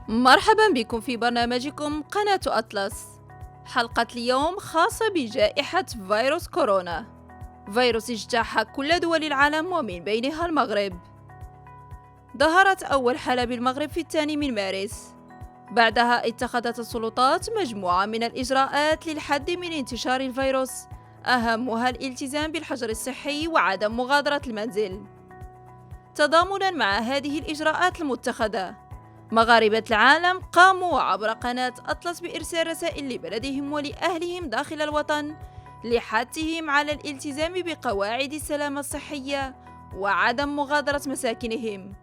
مرحبا بكم في برنامجكم قناة أطلس. حلقة اليوم خاصة بجائحة فيروس كورونا، فيروس اجتاح كل دول العالم ومن بينها المغرب. ظهرت أول حالة بالمغرب في 2 من مارس. بعدها اتخذت السلطات مجموعة من الإجراءات للحد من انتشار الفيروس، أهمها الالتزام بالحجر الصحي وعدم مغادرة المنزل. تضامناً مع هذه الإجراءات المتخذة، مغاربة العالم قاموا عبر قناة أطلس بإرسال رسائل لبلدهم ولأهلهم داخل الوطن لحثهم على الالتزام بقواعد السلامة الصحية وعدم مغادرة مساكنهم،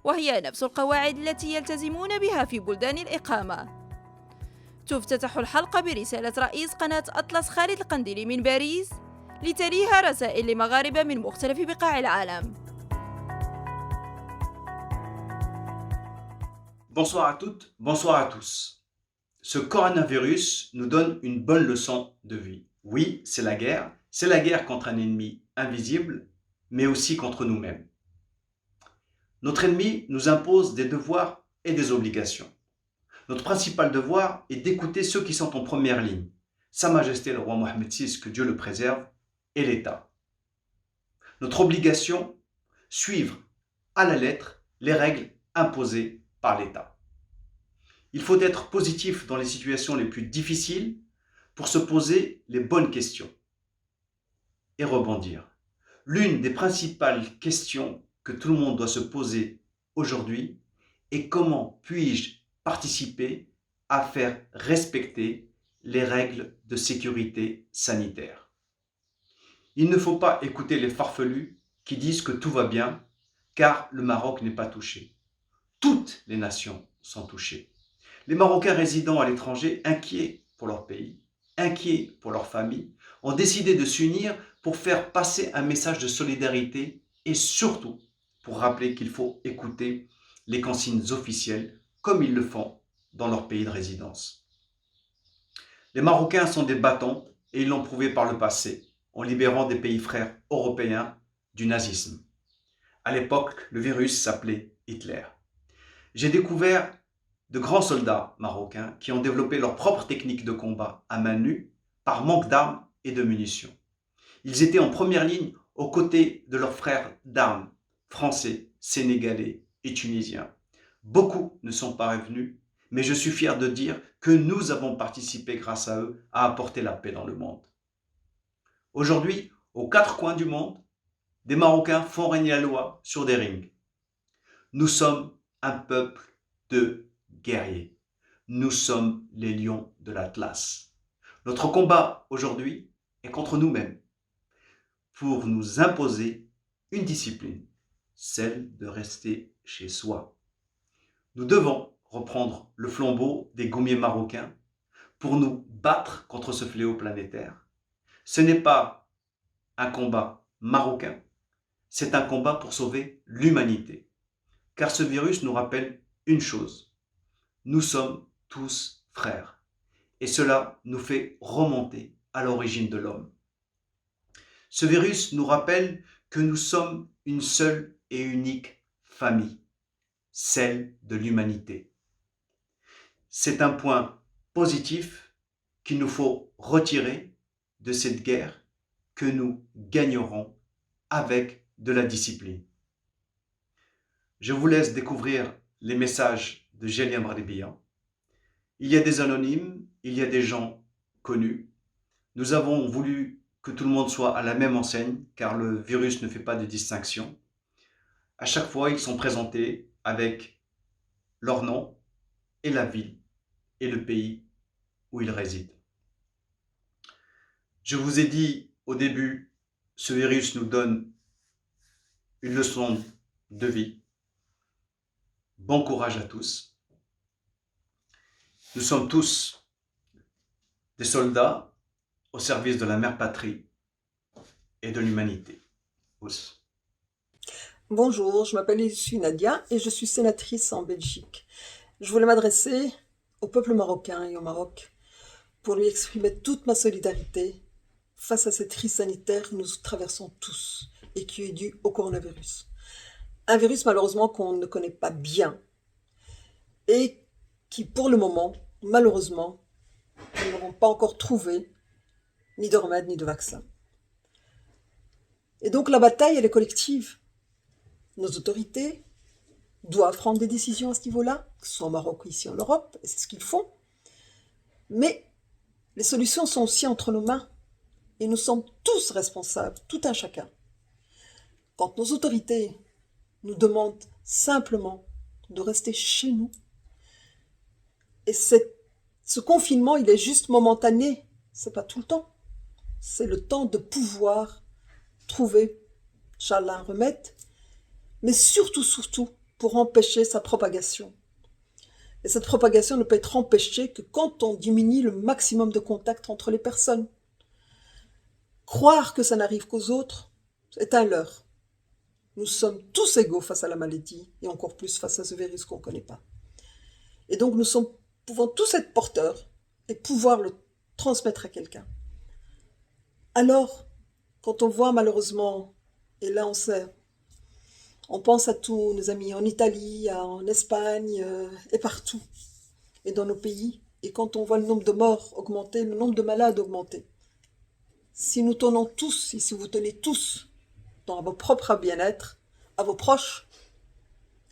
وهي نفس القواعد التي يلتزمون بها في بلدان الإقامة. تفتتح الحلقة برسالة رئيس قناة أطلس خالد القنديلي من باريس، لتليها رسائل لمغاربة من مختلف بقاع العالم. Bonsoir à toutes, bonsoir à tous. Ce coronavirus nous donne une bonne leçon de vie. Oui, c'est la guerre. C'est la guerre contre un ennemi invisible, mais aussi contre nous-mêmes. Notre ennemi nous impose des devoirs et des obligations. Notre principal devoir est d'écouter ceux qui sont en première ligne. Sa Majesté le roi Mohammed VI, que Dieu le préserve, et l'État. Notre obligation, suivre à la lettre les règles imposées par l'État. Il faut être positif dans les situations les plus difficiles pour se poser les bonnes questions et rebondir. L'une des principales questions que tout le monde doit se poser aujourd'hui est: comment puis-je participer à faire respecter les règles de sécurité sanitaire? Il ne faut pas écouter les farfelus qui disent que tout va bien, car le Maroc n'est pas touché. Toutes les nations sont touchées. Les Marocains résidant à l'étranger, inquiets pour leur pays, inquiets pour leur famille, ont décidé de s'unir pour faire passer un message de solidarité et surtout pour rappeler qu'il faut écouter les consignes officielles comme ils le font dans leur pays de résidence. Les Marocains sont des bâtons et ils l'ont prouvé par le passé en libérant des pays frères européens du nazisme. À l'époque, le virus s'appelait Hitler. J'ai découvert de grands soldats marocains qui ont développé leur propre technique de combat à main nue par manque d'armes et de munitions. Ils étaient en première ligne aux côtés de leurs frères d'armes français, sénégalais et tunisiens. Beaucoup ne sont pas revenus, mais je suis fier de dire que nous avons participé grâce à eux à apporter la paix dans le monde. Aujourd'hui, aux 4 coins du monde, des Marocains font régner la loi sur des rings. Nous sommes un peuple de guerriers. Nous sommes les lions de l'Atlas. Notre combat aujourd'hui est contre nous-mêmes pour nous imposer une discipline, celle de rester chez soi. Nous devons reprendre le flambeau des gommiers marocains pour nous battre contre ce fléau planétaire. Ce n'est pas un combat marocain, c'est un combat pour sauver l'humanité. Car ce virus nous rappelle une chose: nous sommes tous frères. Et cela nous fait remonter à l'origine de l'homme. Ce virus nous rappelle que nous sommes une seule et unique famille, celle de l'humanité. C'est un point positif qu'il nous faut retirer de cette guerre que nous gagnerons avec de la discipline. Je vous laisse découvrir les messages de Géliam Radibian. Il y a des anonymes, il y a des gens connus. Nous avons voulu que tout le monde soit à la même enseigne, car le virus ne fait pas de distinction. À chaque fois, ils sont présentés avec leur nom et la ville et le pays où ils résident. Je vous ai dit au début, ce virus nous donne une leçon de vie. Bon courage à tous. Nous sommes tous des soldats au service de la mère patrie et de l'humanité. Ous. Bonjour, je m'appelle Issu Nadia et je suis sénatrice en Belgique. Je voulais m'adresser au peuple marocain et au Maroc pour lui exprimer toute ma solidarité face à cette crise sanitaire que nous traversons tous et qui est due au coronavirus. Un virus malheureusement qu'on ne connaît pas bien et qui, pour le moment, malheureusement, nous n'avons pas encore trouvé ni de remède ni de vaccin. Et donc la bataille, elle est collective. Nos autorités doivent prendre des décisions à ce niveau-là, que ce soit au Maroc ou ici en Europe, et c'est ce qu'ils font. Mais les solutions sont aussi entre nos mains, et nous sommes tous responsables, tout un chacun. Quand nos autorités nous demandent simplement de rester chez nous, et ce confinement, il est juste momentané, c'est pas tout le temps. C'est le temps de pouvoir trouver, Inch'Allah, un remède, mais surtout, pour empêcher sa propagation. Et cette propagation ne peut être empêchée que quand on diminue le maximum de contact entre les personnes. Croire que ça n'arrive qu'aux autres est un leurre. Nous sommes tous égaux face à la maladie, et encore plus face à ce virus qu'on ne connaît pas. Et donc nous pouvons tous être porteurs et pouvoir le transmettre à quelqu'un. Alors, quand on voit malheureusement, et là on pense à tous nos amis en Italie, en Espagne et partout, et dans nos pays, et quand on voit le nombre de morts augmenter, le nombre de malades augmenter, si nous tenons tous, et si vous tenez tous dans vos propres bien-être, à vos proches,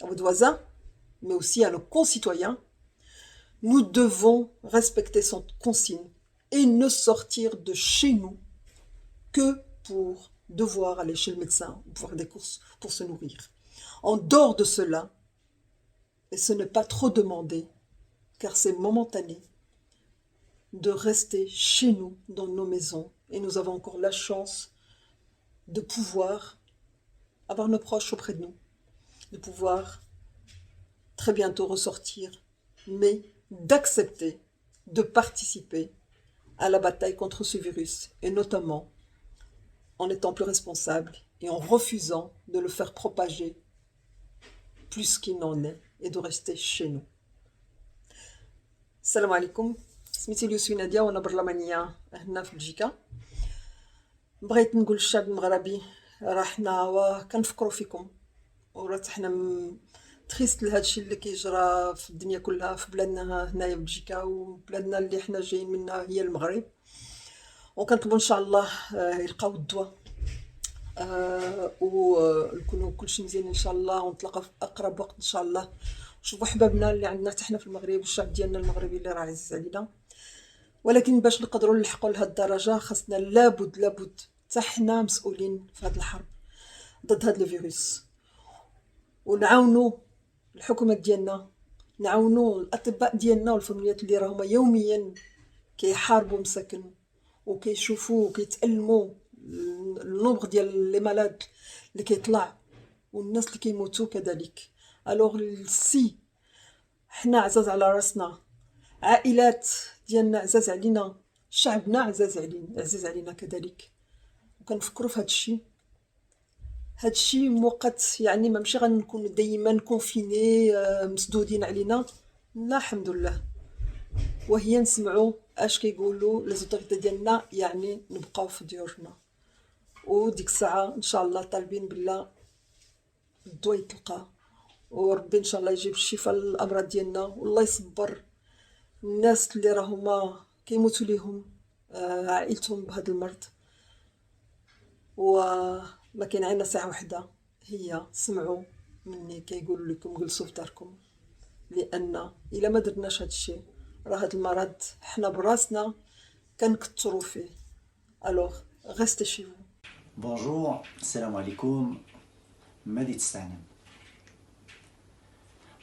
à vos voisins, mais aussi à nos concitoyens, nous devons respecter cette consigne et ne sortir de chez nous que pour devoir aller chez le médecin ou faire des courses pour se nourrir. En dehors de cela, et ce n'est pas trop demandé, car c'est momentané, de rester chez nous, dans nos maisons, et nous avons encore la chance de pouvoir avoir nos proches auprès de nous, de pouvoir très bientôt ressortir, mais d'accepter de participer à la bataille contre ce virus, et notamment en étant plus responsable et en refusant de le faire propager plus qu'il n'en est et de rester chez nous. Salam alaikum, سميتي اليوسفي نادية وانا برلمانية هنا في بلجيكا. بغيت نقول للشعب المغربي راه حنا كنفكروا فيكم وراه حنا تخيست لهذا الشيء اللي كيجرى في الدنيا كلها في بلادنا هنايا في بلجيكا وبلادنا اللي حنا جايين منها هي المغرب وكنطلبوا ان شاء الله يلقاو الدواء ونكونوا كلشي مزيان ان شاء الله ونتلاقاو في اقرب وقت ان شاء الله نشوفوا حبابنا اللي عندنا حتى حنا في المغرب والشعب ديالنا المغربي اللي راه عزيز علينا ولكن باش نقدروا نلحقوا لهاد الدرجه خاصنا لابد حتى حنا مسؤولين في هاد الحرب ضد هاد الفيروس ونعاونوا الحكومات ديالنا نعاونوا الاطباء ديالنا والفاميليات اللي راهما يوميا كيحاربوا مساكن وكيشوفوا وكيتألموا النوبغ ديال لي مالاد اللي كيطلع والناس اللي كيموتوا كذلك. الوغ سي حنا عزاز على راسنا عائلات ديالنا عزاز علينا شعبنا عزاز علينا كذلك وكنفكروا في هاد الشيء موقت يعني ما ماشي غنكونوا دائما كونفيني مسدودين علينا لا الحمد لله وهي نسمعوا اش كيقولوا لي زوتوريتي ديالنا يعني نبقاو في ديورنا وديك الساعه ان شاء الله طالبين بالله الدواء يتلقى وربي ان شاء الله يجيب الشفاء للامراض ديالنا والله يصبر الناس اللي راهما كيموتوا ليهم عائلتهم بهذا المرض وما كاين عندنا ساعه وحده هي سمعوا مني كيقولوا لكم جلسوا في داركم لان الا ما درناش هذا الشيء راه هذا المرض حنا براسنا كنكثروا فيه. الوغ restez chez vous. Bonjour, salam alaikum, Madit Stanem.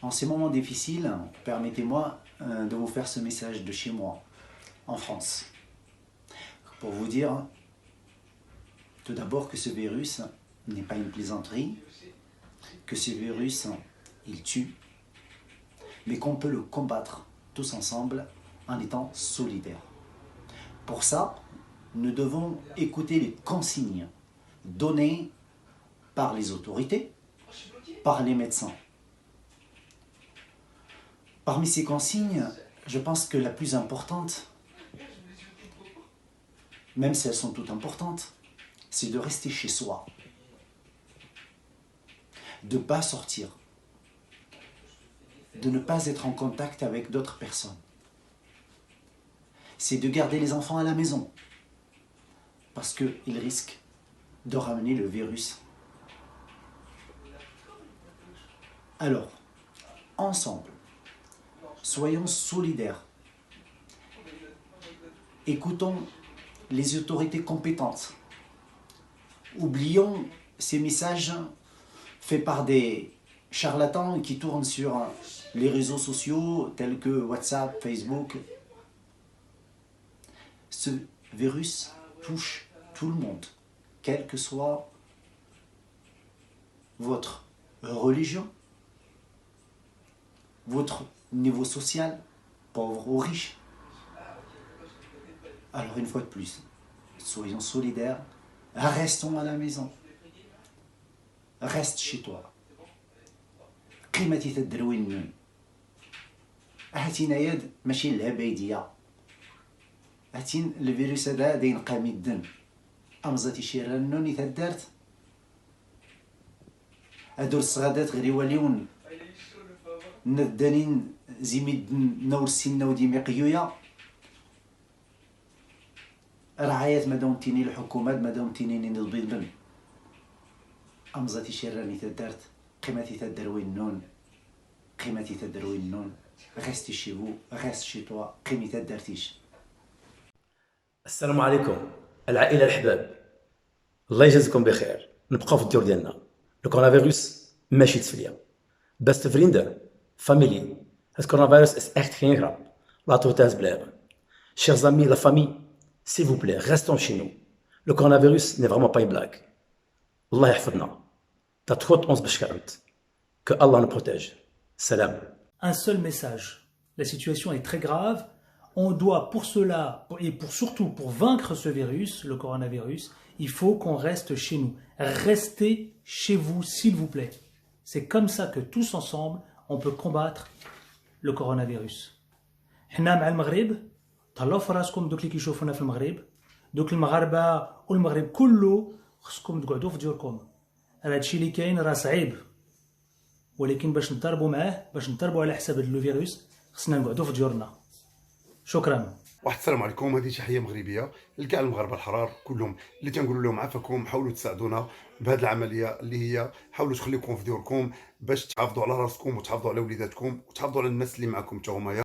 En ces moments difficiles, permettez-moi de vous faire ce message de chez moi, en France. Pour vous dire, tout d'abord que ce virus n'est pas une plaisanterie, que ce virus, il tue, mais qu'on peut le combattre tous ensemble en étant solidaires. Pour ça, nous devons écouter les consignes données par les autorités, par les médecins. Parmi ces consignes, je pense que la plus importante, même si elles sont toutes importantes, c'est de rester chez soi, de ne pas sortir, de ne pas être en contact avec d'autres personnes. C'est de garder les enfants à la maison, parce qu'ils risquent de ramener le virus. Alors, ensemble, soyons solidaires. Écoutons les autorités compétentes. Oublions ces messages faits par des charlatans qui tournent sur les réseaux sociaux tels que WhatsApp, Facebook. Ce virus touche tout le monde, quelle que soit votre religion, votre niveau social, pauvre ou riche. Alors une fois de plus, soyons solidaires, restons à la maison. Reste chez toi. قيمتي تدروي النون. هاتين يد ماشي اللعبة يديا. هاتين الفيروس هذا داين قامي الدم. أمزاتي شيرا النون يتدارت. هادو الصغادات غير يوليون ندانين زيميد نور السنة وديمي قيويا. رعايات ما داومتيني الحكومات ما داومتيني البيض بن. أمزاتي شيراني تدارت قيمتي تدروي النون قيمتي تدروي النون غاستي شي فو غاست شي توا قيمتي تدارتيش. السلام عليكم العائلة الأحباب، الله يجازيكم بخير. نبقاو في الدور ديالنا. لو كورونا فيروس ماشي تفلية. Beste vrienden, familie, het coronavirus is echt geen grap. Laten we thuis blijven. Chers amis, la famille, s'il vous plaît, restons chez nous. Le coronavirus n'est vraiment pas une blague. Allah yahfadna. Dat God ons beschermt. Que Allah nous protège. Salam. Un seul message. La situation est très grave. On doit pour cela, et surtout pour vaincre ce virus, le coronavirus, il faut qu'on reste chez nous. Restez chez vous, s'il vous plaît. C'est comme ça que tous ensemble, on peut combattre le coronavirus. حنا مع المغرب تهلاو في راسكم دوك اللي كيشوفونا في المغرب، دوك المغاربه والمغرب كله خصكم تقعدوا في ديوركم. راه هادشي اللي كاين راه صعيب، ولكن باش نضربوا معاه، باش نضربوا على حساب هاد الفيروس، خصنا نقعدوا في ديورنا. شكرا. واحد السلام عليكم. هذه تحيه مغربيه لكاع المغاربه الحرار كلهم اللي تنقولوا لهم عافاكم. حاولوا تساعدونا بهذه العمليه اللي هي حاولوا تخليكم في ديوركم باش تحافظوا على راسكم وتحافظوا على وليداتكم وتحافظوا على الناس اللي معكم حتى هما.